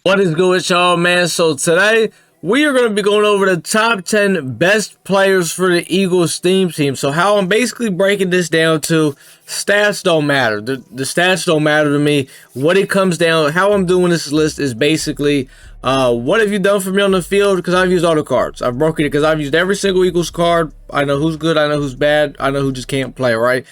What is good with y'all, man? So today we are going to be going over the top 10 best players for the Eagles theme team. So how I'm basically breaking this down to stats don't matter. The stats don't matter to me. What it comes down, how I'm doing this list is basically what have you done for me on the field? Because I've used all the cards. I've broken it because I've used every single Eagles card. I know who's good. I know who's bad. I know who just can't play, right?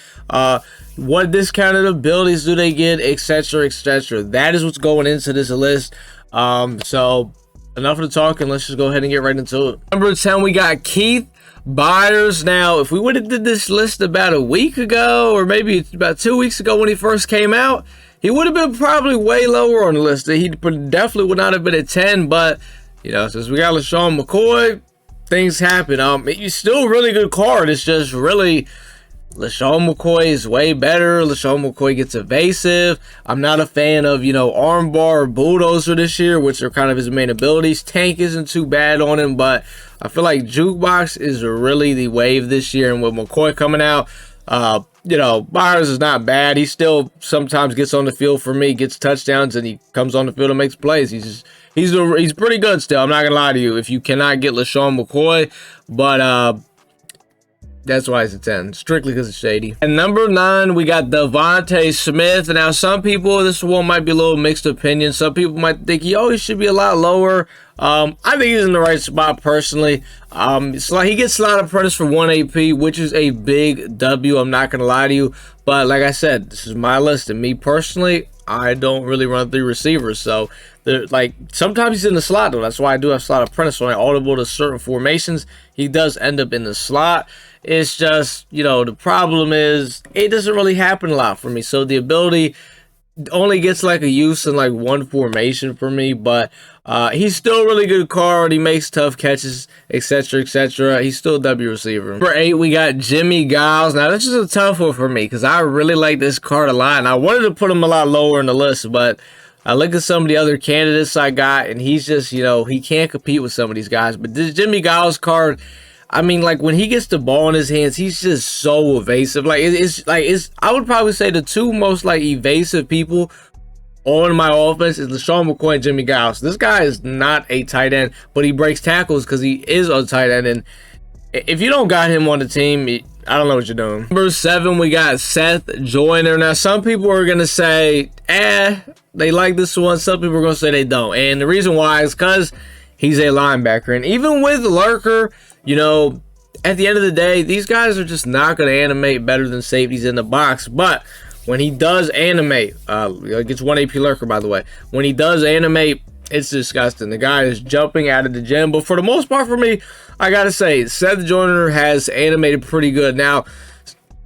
What discounted abilities do they get, etc., etc. That is what's going into this list. So enough of the talking, let's just go ahead and get right into it. Number 10, we got Keith BYARS. Now, if we would have did this list about a week ago, or maybe about 2 weeks ago when he first came out, he would have been probably way lower on the list. He definitely would not have been at 10, but, you know, since we got LeSean McCoy, things happen. He's still a really good card. It's just really... LeSean McCoy is way better. LeSean McCoy gets evasive. I'm not a fan of, you know, armbar or bulldozer this year, which are kind of his main abilities. Tank isn't too bad on him, but I feel like jukebox is really the wave this year. And with McCoy coming out, you know, BYARS is not bad. He still sometimes gets on the field for me, gets touchdowns, and he comes on the field and makes plays. He's pretty good still. I'm not gonna lie to you. If you cannot get LeSean McCoy, but that's why it's a 10, strictly because it's shady. And number 9, we got DeVonta Smith. Now, some people, this one might be a little mixed opinion. Some people might think he always should be a lot lower. I think he's in the right spot personally. It's like he gets slot apprentice for 1 AP, which is a big W. I'm not gonna lie to you, but like I said, this is my list, and me personally, I don't really run 3 receivers. So, like, sometimes he's in the slot though. That's why I do have slot apprentice. When I audible to certain formations, he does end up in the slot. It's just, you know, the problem is it doesn't really happen a lot for me. So the ability only gets like a use in like 1 formation for me, but he's still a really good card. He makes tough catches, etc., etc. He's still a W receiver. Number 8, we got JIMMIE GILES. Now, this is a tough one for me because I really like this card a lot, and I wanted to put him a lot lower in the list, but I look at some of the other candidates I got, and he's just, you know, he can't compete with some of these guys. But this JIMMIE GILES card, I mean, like, when he gets the ball in his hands, he's just so evasive. Like, I would probably say the 2 most, like, evasive people on my offense is LeSean McCoy and JIMMIE GILES. This guy is not a tight end, but he breaks tackles because he is a tight end. And if you don't got him on the team, I don't know what you're doing. Number 7, we got SETH JOYNER. Now, some people are going to say, they like this one. Some people are going to say they don't. And the reason why is because he's a linebacker. And even with Lurker, you know, at the end of the day, these guys are just not going to animate better than safeties in the box. But when he does animate, gets 1 AP Lurker, by the way. When he does animate, it's disgusting. The guy is jumping out of the gym. But for the most part, for me, I got to say, SETH JOYNER has animated pretty good. Now,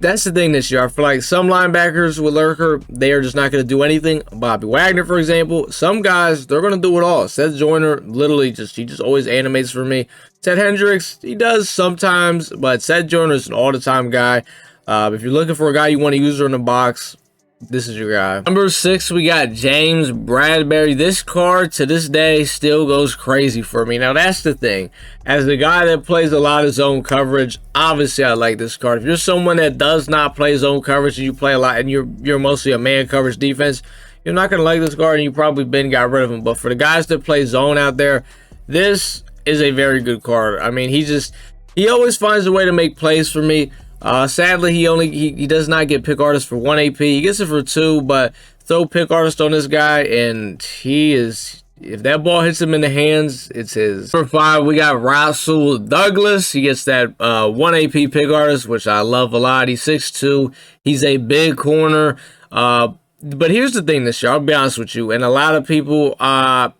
that's the thing this year. I feel like some linebackers with Lurker, they are just not going to do anything. Bobby Wagner, for example, some guys, they're going to do it all. SETH JOYNER, literally, he just always animates for me. Ted Hendricks, he does sometimes, but SETH JOYNER is an all-the-time guy. If you're looking for a guy you want to use in the box, this is your guy. Number 6, we got James Bradberry. This card to this day still goes crazy for me. Now, that's the thing. As the guy that plays a lot of zone coverage, obviously I like this card. If you're someone that does not play zone coverage and you play a lot and you're mostly a man coverage defense, you're not going to like this card and you probably got rid of him. But for the guys that play zone out there, this is a very good card. I mean, he always finds a way to make plays for me. Sadly, he does not get pick artist for 1 AP. He gets it for 2, but throw pick artist on this guy, and if that ball hits him in the hands, it's his. Number 5, we got RASUL Douglas. He gets that 1 AP pick artist, which I love a lot. He's 6'2". He's a big corner. But here's the thing this year, I'll be honest with you, and a lot of people, I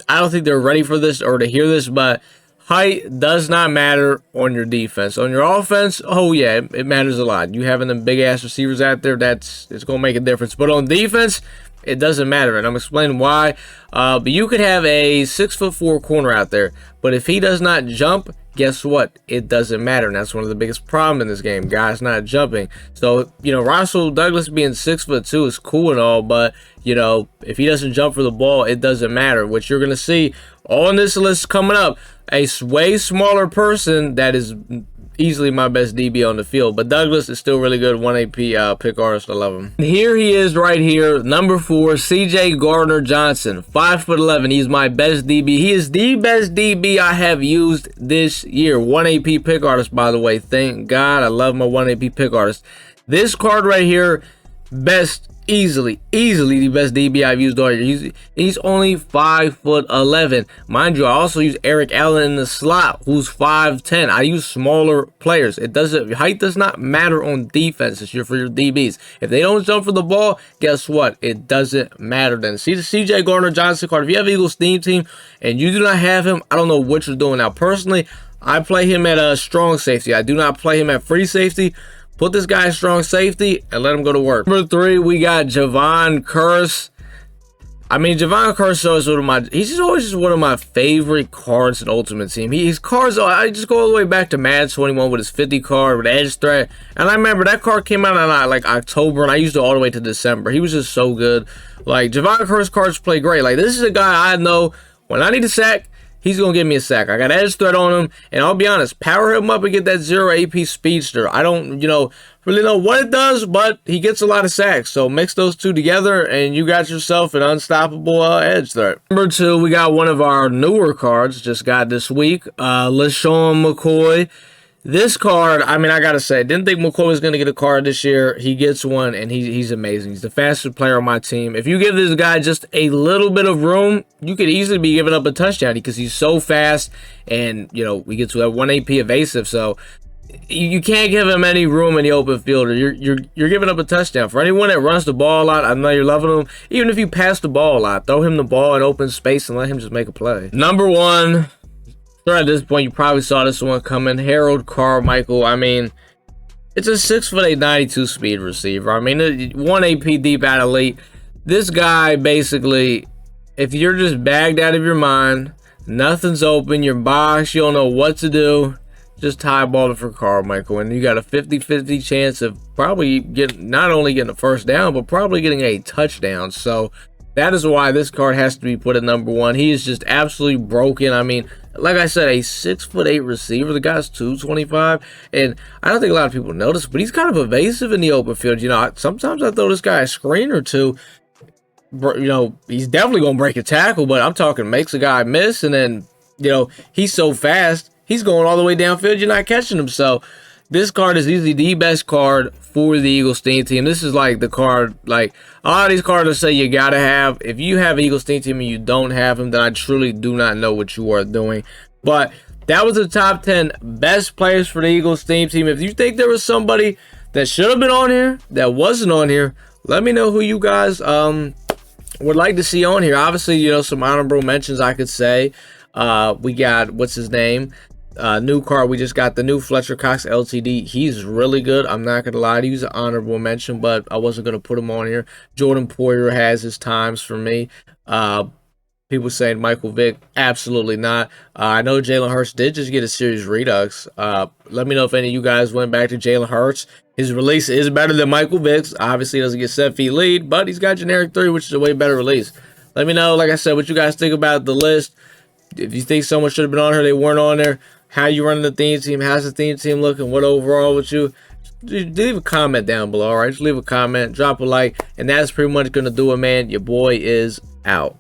don't think they're ready for this or to hear this, but height does not matter on your defense. On your offense, oh yeah, it matters a lot. You having them big ass receivers out there, it's gonna make a difference. But on defense, it doesn't matter, and I'm explaining why. But you could have a 6'4" corner out there, but if he does not jump, guess what? It doesn't matter, and that's one of the biggest problems in this game. Guys not jumping. So, you know, RASUL Douglas being 6'2" is cool and all, but, you know, if he doesn't jump for the ball, it doesn't matter. What you're going to see on this list coming up, a way smaller person that is easily my best DB on the field. But Douglas is still really good. 1 AP pick artist. I love him. And here he is right here. Number 4, CJ Gardner-Johnson. 5'11". He's my best DB. He is the best DB I have used this year. 1 AP pick artist, by the way. Thank God. I love my 1 AP pick artist. This card right here, easily the best DB I've used all year. He's only 5'11". Mind you, I also use Eric Allen in the slot, who's 5'10". I use smaller players. Height does not matter on defense this year for your DBs. If they don't jump for the ball, guess what? It doesn't matter then. See the CJ Gardner-Johnson card. If you have Eagles Steam Team and you do not have him, I don't know what you're doing. Now, personally, I play him at a strong safety. I do not play him at free safety. Put this guy in strong safety and let him go to work. Number 3, we got KEARSE. I mean, KEARSE is he's always just one of my favorite cards in Ultimate Team. His cards, I just go all the way back to Madden 21 with his 50 card with Edge Threat. And I remember that card came out in like October, and I used it all the way to December. He was just so good. Like, KEARSE cards play great. Like, this is a guy I know when I need a sack, he's going to give me a sack. I got Edge Threat on him, and I'll be honest, power him up and get that 0 AP Speedster. I don't, really know what it does, but he gets a lot of sacks. So mix those two together, and you got yourself an unstoppable Edge Threat. Number 2, we got one of our newer cards, just got this week, LeSean McCoy. This card, I mean, I gotta say, didn't think McCoy was gonna get a card this year. He gets one, and he's amazing. He's the fastest player on my team. If you give this guy just a little bit of room, you could easily be giving up a touchdown because he's so fast, and we get to that 1 AP evasive. So you can't give him any room in the open field, or you're giving up a touchdown. For anyone that runs the ball a lot, I know you're loving him. Even if you pass the ball a lot, throw him the ball in open space and let him just make a play. Number 1. At this point, you probably saw this one coming. Harold Carmichael. I mean, it's a 6'8", 92 speed receiver. I mean, 1 AP deep at elite. This guy, basically, if you're just bagged out of your mind, nothing's open, you're boxed, you don't know what to do, just highball it for Carmichael, and you got a 50-50 chance of probably not only getting a first down, but probably getting a touchdown. So that is why this card has to be put at number 1. He is just absolutely broken. I mean, like I said, a 6'8" receiver. The guy's 225, and I don't think a lot of people notice, but he's kind of evasive in the open field. Sometimes I throw this guy a screen or two. He's definitely gonna break a tackle, but I'm talking makes a guy miss, and then he's so fast, he's going all the way downfield. You're not catching him. So this card is easily the best card for the Eagles Steam Team. This is like the card, like a lot of these cards that say you gotta have. If you have Eagles Steam Team and you don't have him, then I truly do not know what you are doing. But that was the top 10 best players for the Eagles Steam Team. If you think there was somebody that should have been on here that wasn't on here, let me know who you guys would like to see on here. Obviously, some honorable mentions I could say. We got, what's his name? New card, we just got the new Fletcher Cox LTD. He's really good. I'm not gonna lie to you, he's an honorable mention, but I wasn't gonna put him on here. Jordan Poyer has his times for me. People saying Michael Vick, absolutely not. I know Jalen Hurts did just get a Series Redux. Let me know if any of you guys went back to Jalen Hurts. His release is better than Michael Vick's. Obviously, he doesn't get 7 feet lead, but he's got generic 3, which is a way better release. Let me know, like I said, what you guys think about the list. If you think someone should have been on here, they weren't on there. How you running the theme team? How's the theme team looking? What overall with you? Leave a comment down below, all right? Just leave a comment, drop a like, and that's pretty much going to do it, man. Your boy is out.